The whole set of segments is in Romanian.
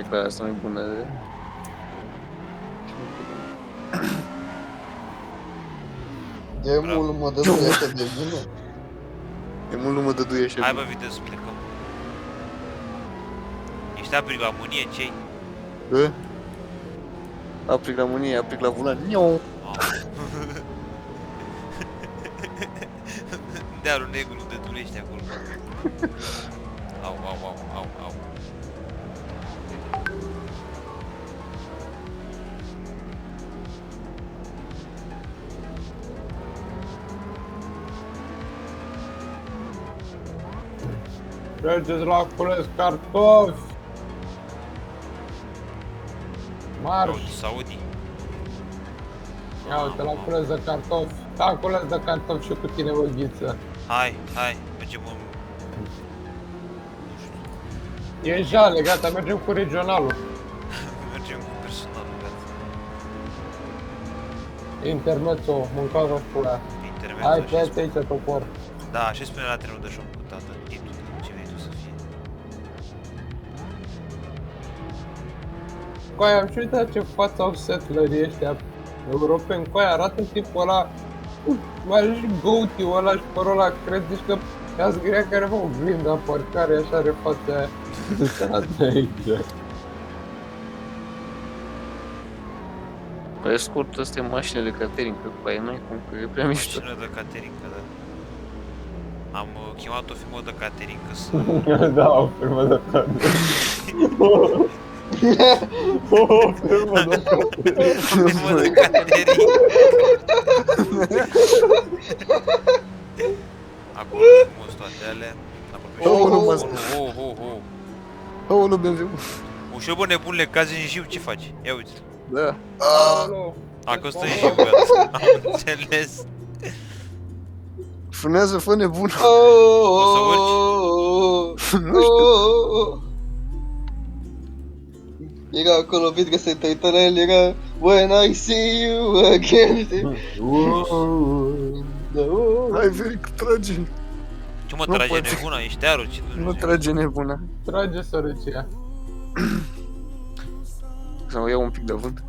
pe aia asta mai bună de... De mult mă dă așa de bună. E mult nu mă dăduie așa. Hai bă, video să plecăm. Ești aprig la mânie, ce-i? Bă? Aprig la mânie, aprig la volan. Niu! Dealul negru de tulește acolo. Au, au, au, au, au. Mergeți la cules cartofi! Marș! Uite, Saudi. Ia uite la cules de cartofi! Da, cules de cartofi și cu tine, bă, Ghiță! Hai, hai, mergem în... E jale, gata, mergem cu regionalul! Mergem cu personalul, gata. Intermezzo, mâncarea pula! Intermediul. Hai, pleci aici, topor! Da, așa spune la trenul de joc cu tata. Titlul, ce vrei tu să fie. Coaia, am și uitat ce față au settlerii ăștia europeni, coaia, arată tipul ăla, mai are și goatee-ul ăla și părul ăla, credeți că i-a zgâria careva oglinda parcare, așa are fața aia. Du-te aici. Pe scurt, ăsta e mașină de catering, că cu aia n-ai cum, că e prea mișto. Mașină de catering, da. Am chemat o firmă de catering să... Da, o firmă de catering. O firmă de catering. Firmă de catering. Acolo frumos toate alea. Aoleu, BMW. Ușor bă nebunule, cazi în jiu, ce faci? Ia uite. Da. Alo. Acolo stă în jiu, gata. Am înțeles. Frânează, fă nebun. O să urci? Nu știu. Era acolo, vezi că se uită la el, era When I see you again. Hai, Veric, trage. Ce mă Nu trage poate. nebuna? Ești aru, ce Nu Dumnezeu? trage nebuna. Trage sărăcia. Să mă iau un pic de vânt.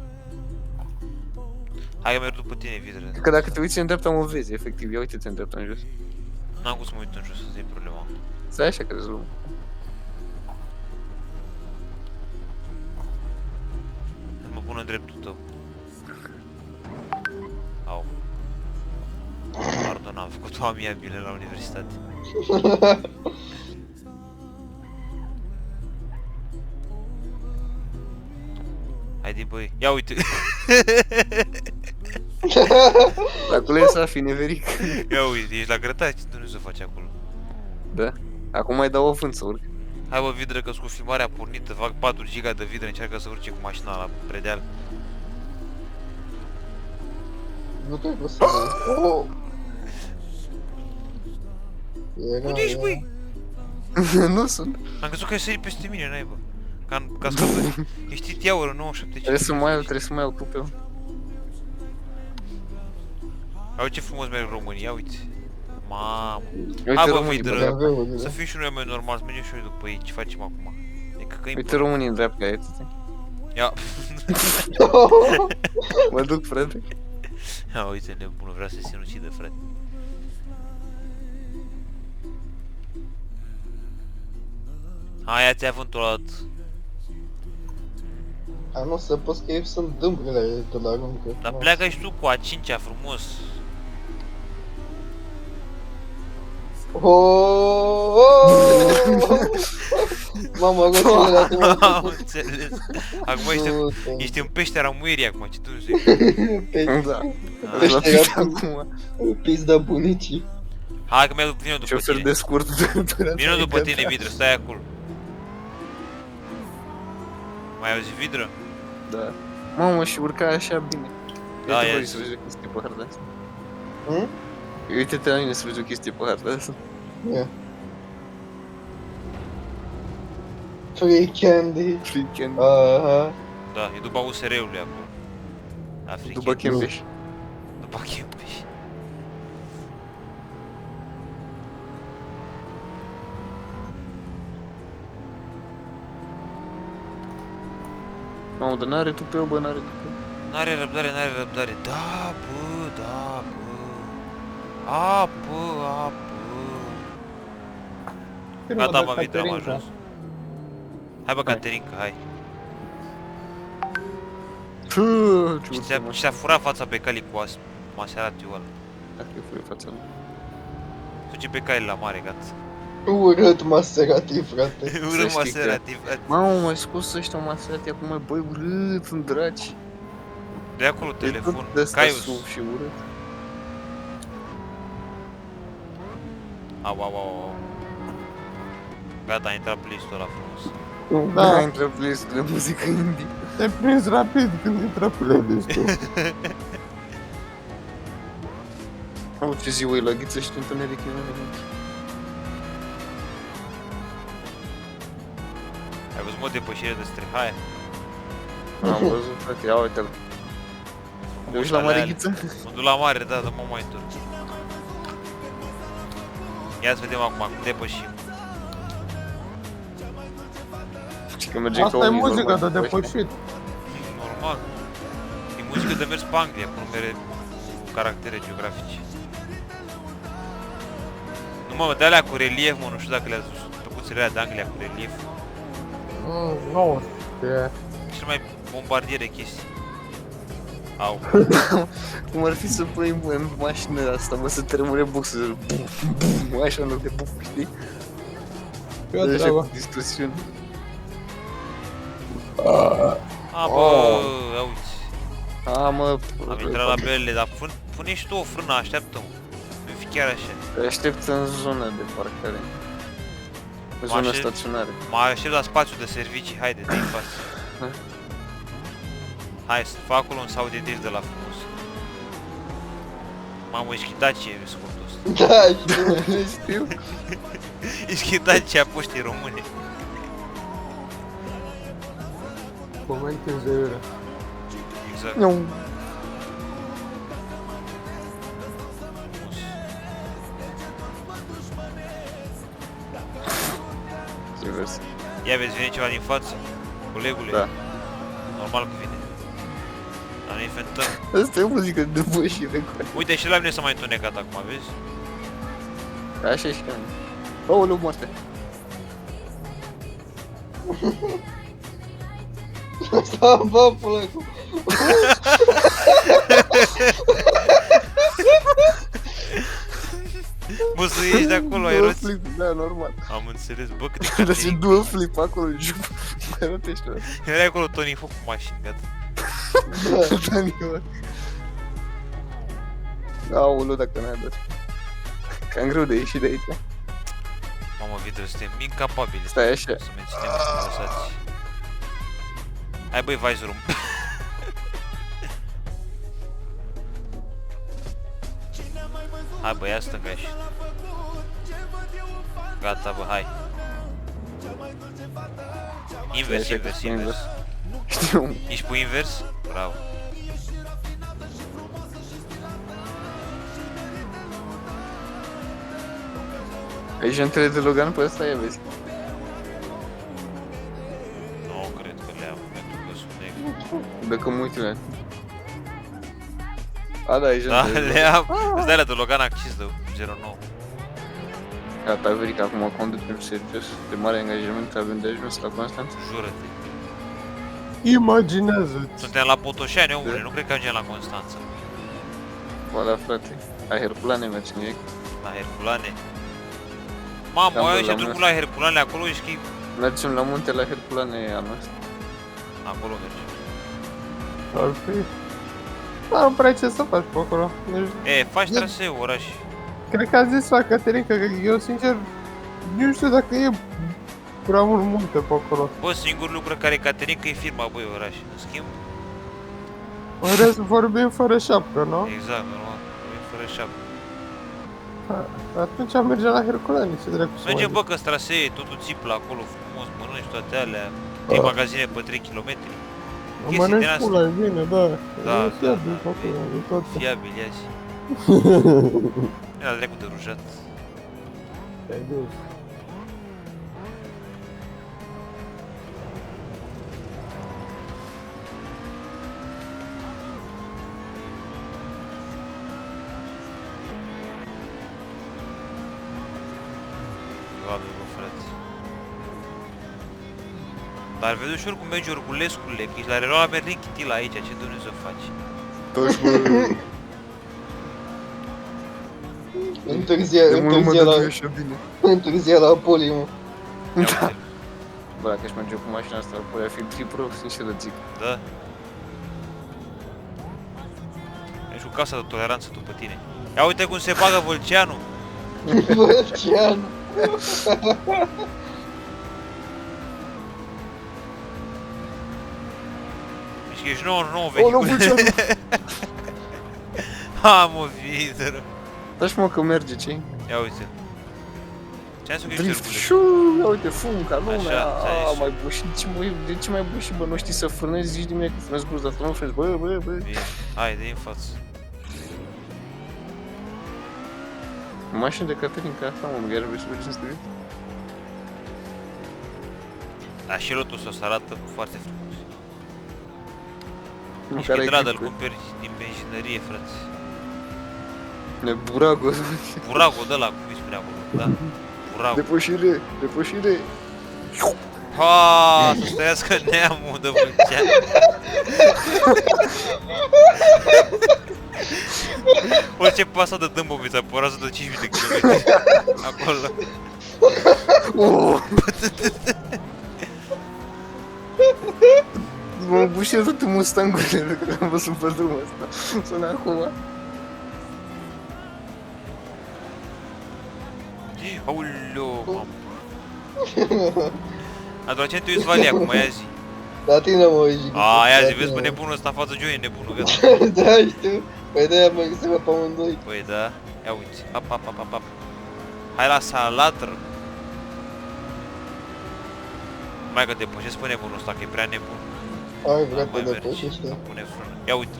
Hai că merg după tine, videre. Că dacă te uiți în dreapta mă vezi, efectiv. Ia uite-te în dreapta în jos. N-am cum să mă uit în jos, asta e problema. Stai așa că rezolvăm. Mă pun în dreptul tău. Au. Pardon, am făcut o amiabilă la universitate. Haide băi, ia uite. Acolo e Safi, Veric. Ia uite, ești la grătar, ce Dumnezeu faci acolo? Da. Acum mai dau o vânt să urc. Hai bă, vidră, că-s cu filmarea pornită, fac 4 giga de vidră, încearcă să urce cu mașina la predeal. Nu te-ai pus să oh. Unde ești, băi? Nu sunt. Am crezut că ai sărit peste mine, naibă. Ca scăpări. Ești Tiaură 97. Trebuie să mai iau tupeu. Uite ce frumos merg România, ia uite. Mamă. Uite Hai bă, românii, vidră. BMW-ul, Să da? fim și noi mai normal, să mergem și noi după ei, ce facem acum? E căcăim Uite pe... românii în dreapta, uite-te. Ia. Mă duc, frate. Ia uite nebunul, vrea să se sinucidă, frate. Hai, ia-ți avântul ăla. A, nu să poți că ei sunt dâmbrele de la aruncă. Dar pleacă și tu cu a 5-a frumos. Mamă, roțile la tine. Am înțeles. Acum ești în peștera muierii acum, ce Dumnezeu. Da. Peștera La pic acum. Pizda bunicii. Hai că mi-a vine după Șofer tine. de scurt. Vino după tine, Vidră, stai acolo. Mai auzi, Vidră? Da. Mamă, și urca așa bine. Da, Uite, ia voi zi. să vezi o chestie pe harta asta. Hm? Uite-te la mine să vezi o chestie pe harta asta. Ia. Free candy. Freaking. Aha. Da, e după USR-ului acolo. African. După Chembeș. După Chembeș. Mamă, dar n-are tupeu, bă, n-are tupeu. N-are răbdare, n-are răbdare. Da, bă, da, bă. A, bă, a, bă. Firma Gata, de mă, Vitra, am Caterinca. ajuns. Hai, bă, Caterinca, hai. Și ți-a furat fața pe Cali cu Maserati-ul ăla. Dacă e fure fața lui. Duce pe Cali la mare, gata. Urât Maserati, frate. Urât știi că- Maserati, frate. Mamă, m-ai scos ăștia Maserati acum, băi, urât, sunt draci. De acolo E telefon, tot de-asta Caius. SUV și urât. Au, au, au, au. Gata, a intrat playlist-ul ăla frumos. Da. Da, intră playlist de muzică indie. Te-ai prins rapid când intră playlist-ul. Au, ce zi, ui, la ghiță și întuneric e Ai văzut mod depășire de strehaie? Am văzut, frate, ia uite-l. Te uiți la mare ghiță? Mă duc la mare, da, dar mă mai întorc. Ia să vedem acum cum depășim. Și că merge ca Asta e un muzica de normal. depășit. Normal. E muzică de mers pe Anglia, cu numere, cu caractere geografice. Nu mă, de alea cu relief, mă, nu știu dacă le-ați văzut, plăcuțele alea de Anglia cu relief. Nu știu. Cel mai bombardiere chestii. Au. Cum ar fi să pui în mașină asta, mă, să tremure boxul, buf, buf, așa în loc de buf, știi? Eu Așa treaba. cu distorsiune. A, bă, auzi. A, mă, Am intrat la belele, dar pune și tu o frână, așteaptă-mă. Nu fi chiar așa. te aștept în zona de parcare. În zona Mașini? staționare. Mă aștept la spațiu de servicii, haide, dă-i în față. Hai să fac acolo un sau de drift de la frumos. Mamă, ești Hitachi scurtul ăsta. Da, știu. Știu. Ești Hitachi a poștii române. Comentez de iurea. Exact. Nu. Invers. Ia vezi, vine ceva din față? Colegule? Da. Normal că vine. Dar ne inventăm. Asta e muzică de depășire. Uite, și la mine s-a mai întunecat acum, vezi? Așa e și ca mine. Aoleu, moarte. Asta, bă, pula cu... Bă, să ieși de acolo, ai rost. Flip, da, normal. Am înțeles, bă, cât de Dar și catering. două flip acolo, jup. Mai rotește, bă. Era acolo Tony Hawk cu mașini, gata. Dani, bă. Aoleu, dacă n-ai dat. Cam greu de ieșit de aici. Mamă, Vidru, suntem incapabili Stai așa. să menținem conversații. Hai, băi, Vizorum. Hai, bă, ia stânga și... Gata, bă, hai. Invers, Stai așa, invers, că invers. Știu. Ești pe invers? Bravo. Ai jantele de Logan pe ăsta, ia vezi. Nu cred că le am, pentru că sunt negru. Dacă mă uit la... A, da, ai Da, jantele de le am. Îți dai la de Logan accis de 09. Gata, veric, acum conducem serios, de mare angajament, avem de ajuns la Constanța. Jură-te. Imaginează-ți. Suntem la Botoșani, omule, nu cred că ajungem la Constanța. Voilà, frate. La Herculane mergem direct. La Herculane. Mamă, Cam ai de și la drumul mână. la Herculane acolo, ești că Mergem la munte la Herculane anul ăsta. acolo mergem. Ar fi. Dar nu prea ce să faci pe acolo. Deci, E, faci traseu, oraș. cred că a zis la Caterinca că eu sincer nu știu dacă e prea mult munte pe acolo. Bă, singurul lucru care e Caterinca e firma, băi, oraș. În schimb, În rest vorbim fără șapcă, nu? exact, normal, e fără șapă. Atunci mergem la Herculane, ce dracu să Mergem, mai bă, că strasee, totul țiplă acolo, frumos, mănânci toate alea. 3 magazine pe 3 km. zic. chestii Mănânci din astea. pula, e bine, da. Da, E da, fiabil da, pe acolo, e tot. Fiabil, ia zi. Era dracu de rujat. Te-ai dus. Doamne, bă, frate. Dar vezi ușor cum merge Orculescule, că ești la reroa Merlin Chitila aici, ce Dumnezeu faci? Toți, bă, Întârzia, de mult nu mă întârzia la, dădui așa bine. întârzia la Apoli, mă. Ia Da. uite-l. Bă, dacă aș merge cu mașina asta, păi ar fi tripro, sincer îți zic. Da. Ești cu casa de toleranță după tine. Ia uite cum se bagă Vâlceanu. Vâlceanu. Deci ești nou Oh, nu, vehicul. Vâlceanu! Ha, mă, vidără. Dași mă că merge, ce-i? Ia uite. Ce-ai spus că ești Drift, Orculescu? șuu, ia uite, fum ca lumea, Așa, ți-ai zis. mai bușit, de ce mai bușit, bă, nu știi să frânezi, zici de mine că frânezi brusc, dar tu nu frânezi, bă. Bine, hai, dă-i în față. Mașini de Caterin ca asta, mă, iar vrei să mergi în studiu? Dar și Lotus o să arată foarte frumos. Ești Măcar ai chitradă, îl clip, cumperi din benzinărie, frate. ne burago, Burago, de la cum îi spune acolo, da? Burago. depășire. Ha, să stăiască neamul de Vâlcean. Orice pasa de Dâmbovița, pe o rază de 5.000 de kilometri. Acolo. Oh! Mă bușesc toate mustangurile pe care am văzut pe drumul ăsta. Sună acum. Aoleu, mamă. Adolescent, tu ești Vali acum, ia zi. La tine, mă, ești. A, ia zi, vezi, bă, nebunul ăsta în față, Joey, nebunul, gata. Da, știu. Păi de-aia mă găsesc pe amândoi. Păi da, ia uite, ap. Hai la salatră. Mai că depășesc pe nebunul ăsta, că e prea nebun. Hai, Da, vrea mai pe merge, depășește. pune frână. Ia uite.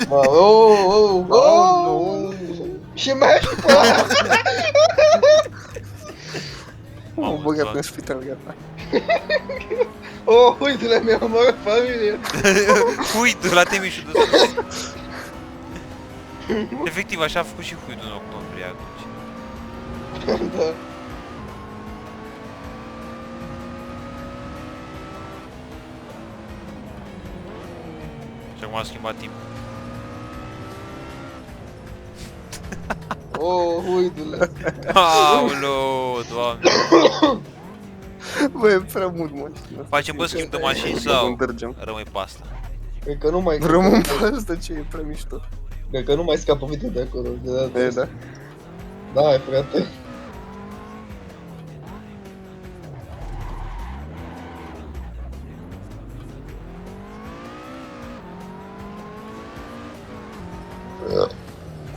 Ma, oh. Și mergi pe aia. M-am băgat în spital, gata. Oh, uite-le, mi-am omorât familie. Huidu, la Temișul de sus. Efectiv, așa a făcut și Huidu în octombrie atunci. Da. Și acum a schimbat timp. Oh, uite-le. Aoleu, doamne. Bă, e prea mult mașina. Facem, bă, schimb de mașini sau Mergem. rămâi pe asta? Cred că nu mai... Rămân pe asta, ce e prea mișto. Cred că nu mai scapă video de acolo. De data E, asta. da. Da, frate.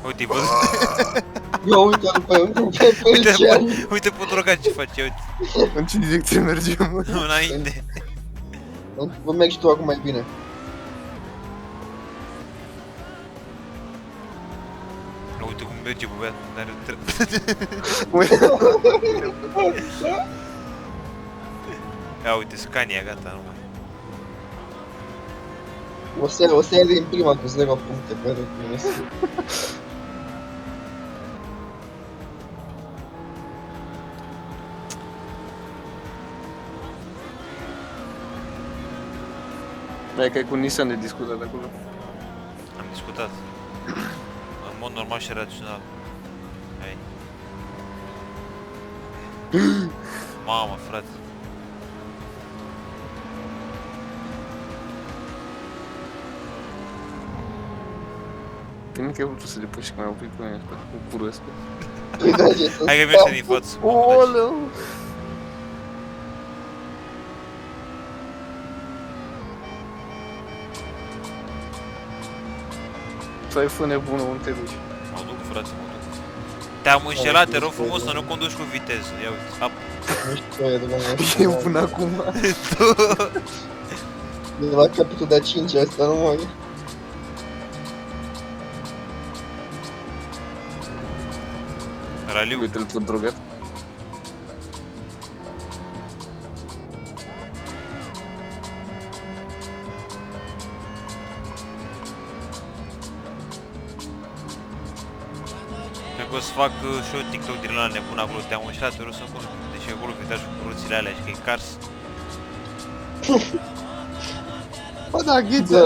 Uite-i, văd. Ia uite-l pe Felician. Uite pe drogat ce face, uite. În ce direcție mergem? Înainte. Vă mergi tu acum mai bine. Uite cum merge, bă, băiat, n-are Ia uite, Scania, gata, nu mai. O să ia din prima cu 0 puncte pe recunosc. Hai că ai cu Nissan de discutat acolo. Am discutat. În mod normal și rațional. Hai. Mamă, frate. Bine că ai putut să depăși când am oprit pe mine asta, cu curul ăsta. Păi da, ce să Hai că mergi din față. Oleu! Tu ai fă nebună, unde te duci? Mă duc, frate, mă duc. Te-am înșelat, te rog frumos să nu conduci cu viteză. Ia uite, ap. Nu știu ce e de E până acum. De la capitolul de-a 5 asta nu mai... Raliu. Uite-l tot drogat. că o să fac și eu TikTok din ăla nebun acolo, te-am înșelat, te rog să-mi pun. Deci acolo vintajul cu roțile alea și că e cars. Bă, da, Ghiță,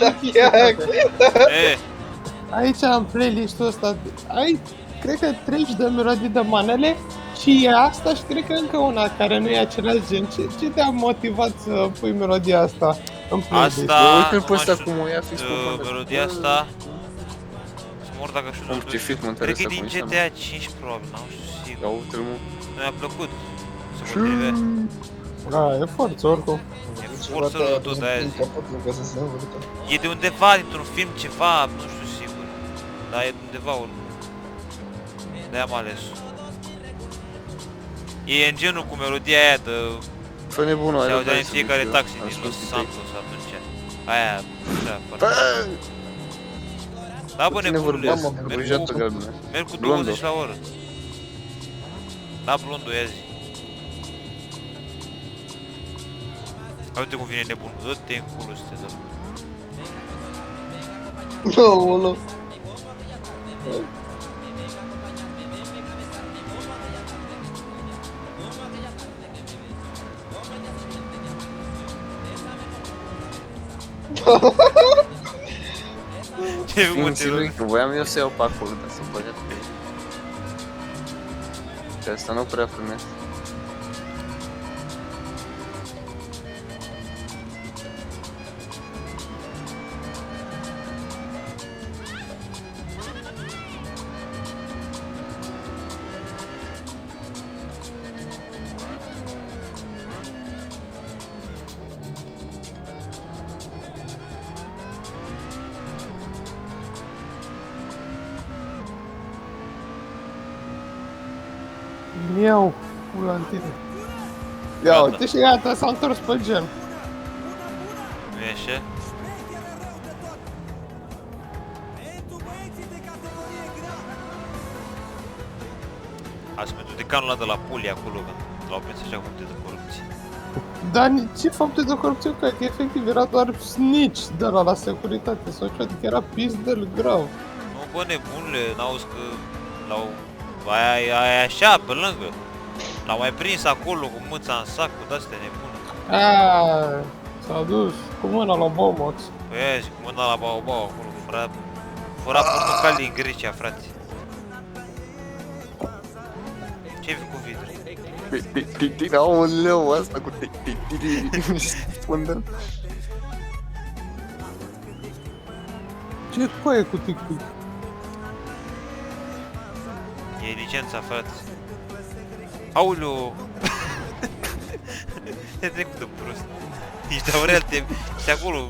Da, chiar. E, aici în playlist-ul ăsta ai, cred că 30 de melodii de manele și e asta și cred că încă una care nu e același gen. Ce te-a motivat să pui melodia asta în playlist? asta... Uite-l pe nu ăsta știu, cum o ia fix pe bandă. melodia asta... Să mor dacă știu Nu știu ce fit mă cred că e interesa din cum înseamnă. GTA 5 probabil, n-am știu Ia sigur. uite-l mă. Mi-a plăcut. Se potrive. Da, e forță oricum. E forță rău tot de aia zic. Ca să se învârtă. E de undeva, dintr-un film, ceva, nu știu sigur. Dar e de undeva oricum. De-aia am ales. E în genul cu melodia aia de... Fă nebunul, Se are audea în bani să fiecare duci, taxi am din spus Los cu Santos atunci. Aia, așa, foarte... Bă! Da, bă, Cine nebunule, vorbesc? Mamă, merg Băjată cu- galbenă. merg cu Blondo. 20 la oră. Da, blondul, ia zi. Uite cum vine nebunul, dă-te în culul să te dă. Aoleu. Ce Fiind mă te sigur rog. că voiam eu să iau pe acolo, dar să băgat pe el. Și asta nu prea primesc. Iau, pula în tine. Ia uite și gata, s-a întors pe gen. Nu e așa? Azi pentru decanul ăla de la Puli acolo, când l-au prins așa cum de corupție. Dar ce fapte de corupție că efectiv era doar snitch de la securitate sau ceva, adică era pizdel grav. Nu, bă, nebunule, n-auzi că l-au... Aia e așa, pe lângă. L-au mai prins acolo cu mâța în sac, cu de-astea nebune. Aaa, s-a dus cu mâna la Bomox. Păi aia zic, cu mâna la Baobao acolo, făra portocalii în Grecia, frate. Ce-ai făcut vidre? Aoleu, asta cu spundă. Ce coaie cu TikTok? E licența, frate. Aoleu! Te trecut de prost. Ești Aurel, ești acolo.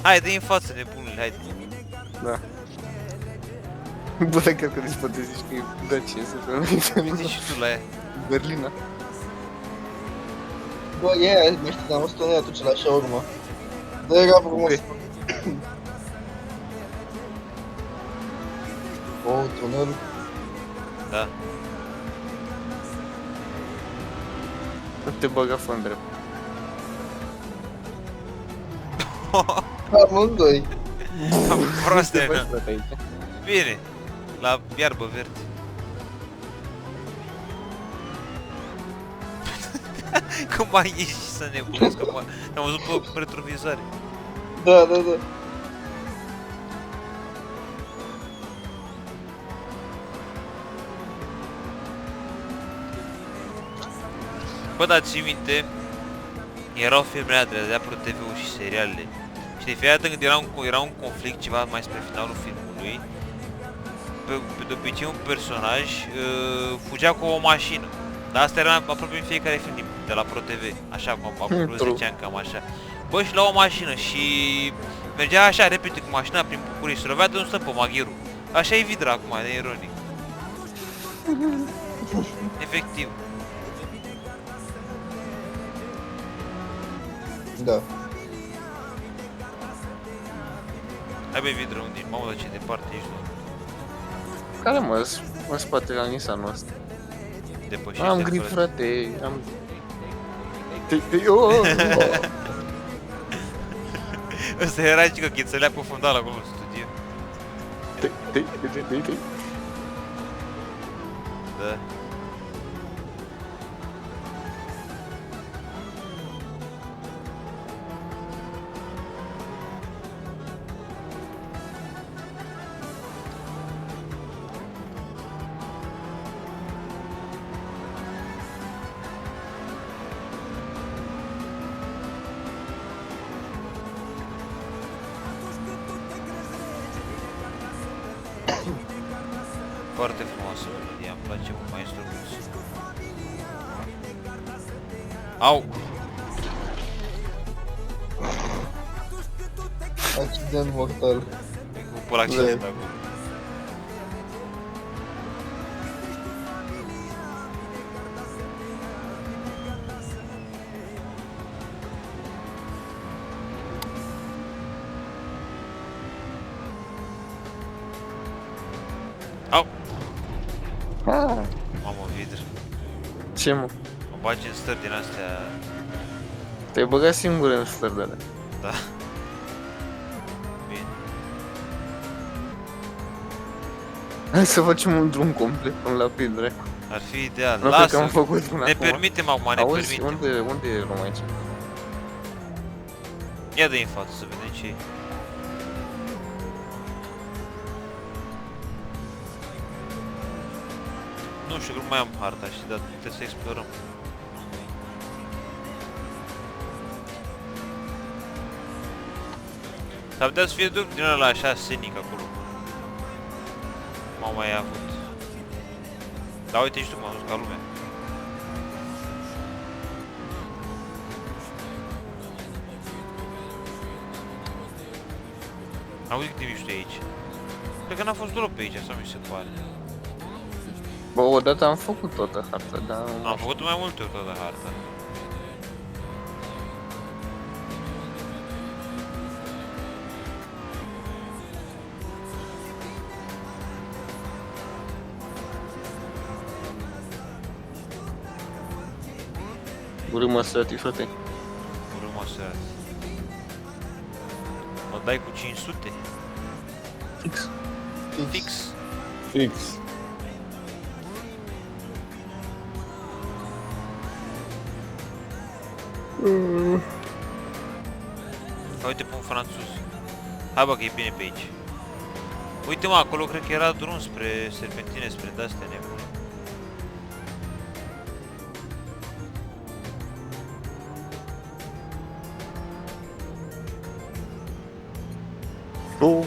Hai, dă-i în față, nebunule, hai. Da. Bă, cred că te zici că e Dacia să Uite și tu la ea. Berlina. Bă, e, mă știu, am văzut-o noi atunci la shawarma. Dă era frumos. Ok. Oh, tunel. Da. Nu te băga fă în drept. Amândoi. Proste, Te faci, na. frate, aici. Bine. La iarbă verde. Cum mai ieși să nebunesc, că am văzut pe retrovizoare. Da, da, da. Bă, dar ții minte, erau filmele alea de Pro TV-ul și serialele. Și de fiecare dată când era un conflict ceva mai spre finalul filmului, pe de obicei un personaj fugea cu o mașină. Dar asta era aproape în fiecare film de la Pro TV, așa cum acum vreo 10 ani, cam așa. Bă, și la o mașină și mergea așa repede cu mașina prin București, se lovea de un stăm pe Maghiru. Așa e Vidra acum, de ironic. Efectiv. Da. Hai băi Vidra, unde mamă, dar ce departe ești, nu? Care mă, în spatele la Nissan-ul ăsta. Depășește Am grip, fără- frate, am... Oh! Ăsta era și că Chețelea pe fundal acolo în studio. Da. Foarte frumoasă melodia, îmi place mult mai instrumentul. Au! Accident mortal. Cu pula accident acum. Au! Ah, Mamă, vidr. ce mă? Mă bagi în stări din astea... Te-ai băgat singur în stări de alea. Da. Bine. Hai să facem un drum complet până la Pidre. Ar fi ideal. Nu cred că am Lasă! făcut până Ne acum. permitem acum, ne Auzi, permitem. unde e lumea aici? Ia de în față să vedem ce e. Nu știu, nu mai am harta, știi, dar trebuie să explorăm. S-ar putea să fie drum din ăla așa scenic acolo. M-au mai avut. Dar uite și tu, m-am dus ca lumea. Auzi cât de mișto e aici. Cred că n-a fost deloc pe aici, asta mi se pare. Bă, odată am făcut toată harta, dar... Am făcut mai multe ori toată harta. Urmă sătii, frate. Urmă să... Mă dai cu 500? Fix. Fix. Fix. Uite pe un franțuz. Hai bă că e bine pe aici. Uite mă, acolo cred că era drum spre serpentine, spre de-astea nebune. Oh,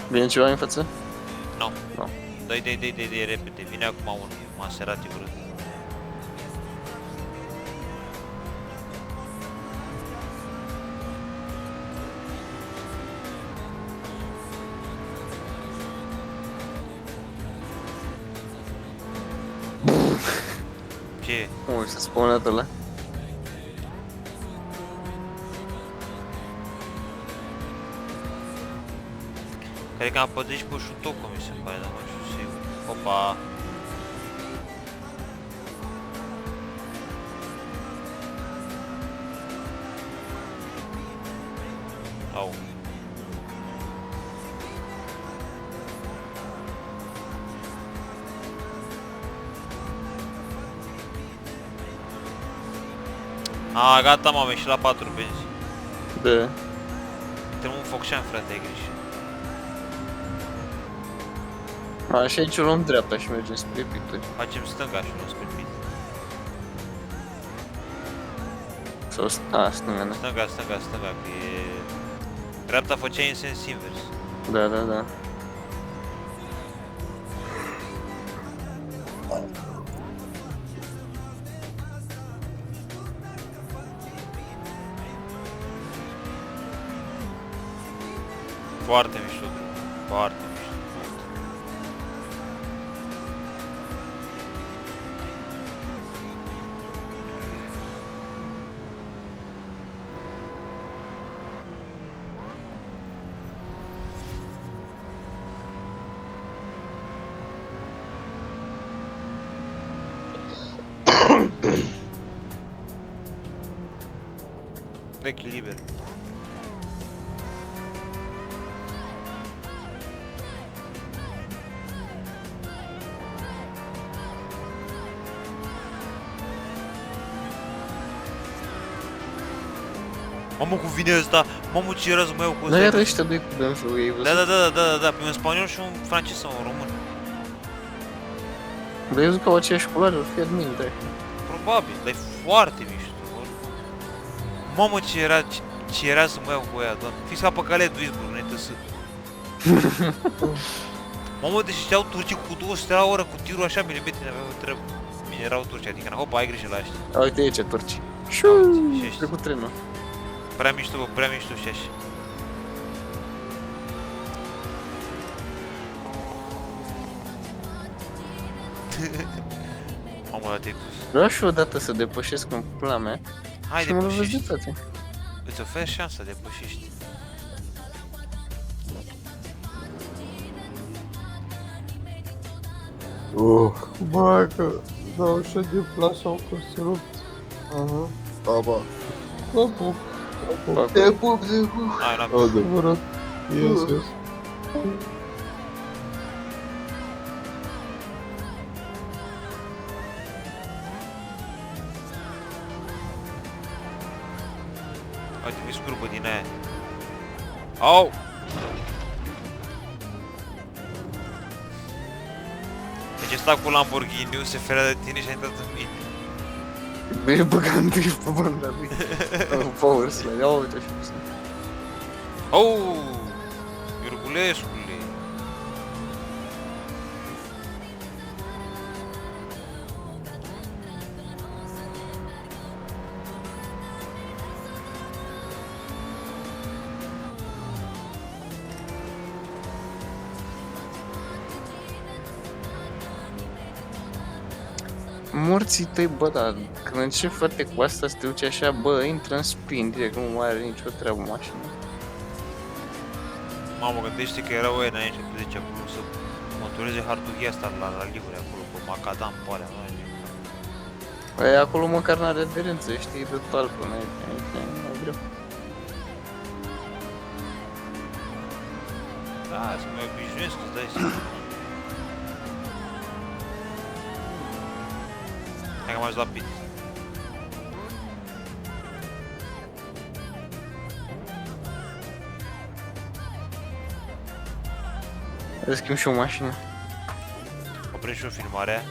Vine ceva în față? Nu. Nu. Dai repede. Vine acum un Maserati urât. Ce? Ui, s-a spawnat ăla. Cred că am păzit și pe Shutoko, mi se pare, dar nu știu sigur. Opa! Au. A, gata, m-am ieșit la 4 benzi. De... Intrăm în Focșani, frate, ai grijă. Așa aici o luăm dreapta și mergem spre Picturi. Facem stânga și nu spre pit. Sau stânga, da. Stânga, că e... Dreapta făceai în sens invers. Da. Foarte mișto, foarte mișto. Echiliber. Mamă, cum vine ăsta, mamă, ce era mai cu Dar iar ăsta. ăștia doi cu BMW, ei Da, văzut? da, pe un spaniol și un francez sau un român. Dar ai văzut că au aceeași culoare, or fi admin, da. Probabil, dar e foarte mișto. Mamă, ce era să mă iau cu aia, doamne. Fix ca pe calea Duisburg, nu-i tăsă. Mamă, deci știau turcii cu 200 la oră, cu tirul așa, milimetri, n-aveau treabă. Bine, erau turci, adică, hopa, ai grijă la ăștia. Uite aici, turci. Și Șuuu, ăștia. trecut trenul. Prea mișto, bă, prea mișto și așa. Mamă, la te-ai pus. Vreau și odată să depășesc în pula mea Hai, și mă lovesc de depășești. toate. Îți oferi șansa, depășești. Bă, că dau așa de plasă au fost rupt. Aha. Baba. Bă, pup. Te pup, te pup. Hai, n-am Adevărat. Yes, yes. Uite, mi scurbă din aia. Au! Deci ăsta cu Lamborghini-ul se ferea de tine și a intrat în mine. Bine băgam drift pe banda lui. Power slide, ia uite așa puțin. Au! Iurgulescule! Morții tăi, bă, dar când încep frate cu asta să te duci așa, bă, intră în spin direct, nu mai are nicio treabă mașina. Mamă, gândește că erau ăia înainte, te zice acolo să controleze hardughia asta la livre acolo, pe macadam, pe alea, nu știu. Păi acolo măcar n-are aderență, știi, de total până aici, mai greu. Da, să mă obișnuiesc, îți dai seama. Hai că m-aș la pit. Să schimb și o mașină. Oprim și o filmare.